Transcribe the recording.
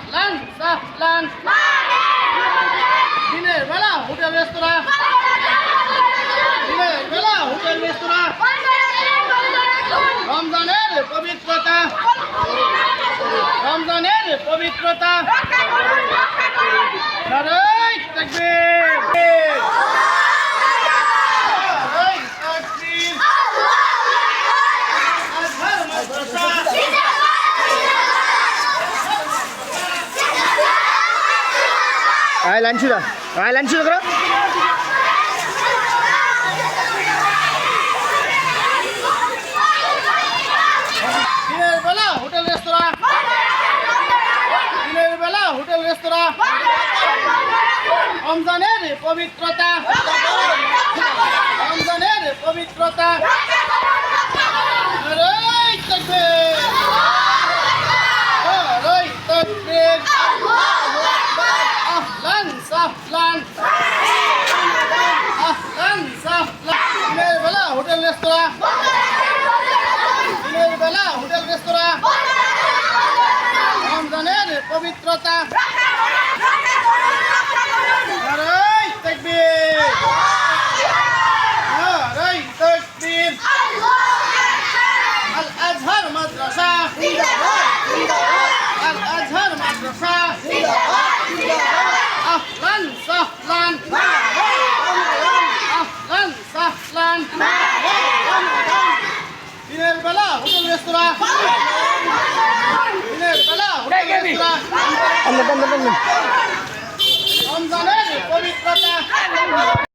আহলান সাহলান দিনের বেলা হোটেল রেস্তোরাঁ দিনের বেলা হোটেল রেস্তোরাঁ রমজানের পবিত্রতা রমজানের পবিত্রতা নারায়ে তাকবীর নারায়ে তাকবীর আজহার মাদ্রাসা লাইন ছিল করো দিনের বেলা হোটেল রেস্তোরাঁ দিনের বেলা হোটেল রেস্তোরাঁ রমজানের পবিত্রতা রমজানের পবিত্রতা নারায়ে তাকবীর নারায়ে তাকবীর আহলান সাহলান আহলান সাহলান দিনের বেলা হোটেল রেস্তোরাঁ দিনের বেলা হোটেল রেস্তোরাঁ রমজানের পবিত্রতা নারায়ে তাকবীর নারায়ে তাকবীর আল আজহার মাদ্রাসা আল আজহার মাদ্রাসা আহলান সাহলান আহলান সাহলান দিনের বেলা হোটেল রেস্তোরাঁ দিনের বেলা হোটেল রেস্তোরাঁ রমজানের পবিত্রতা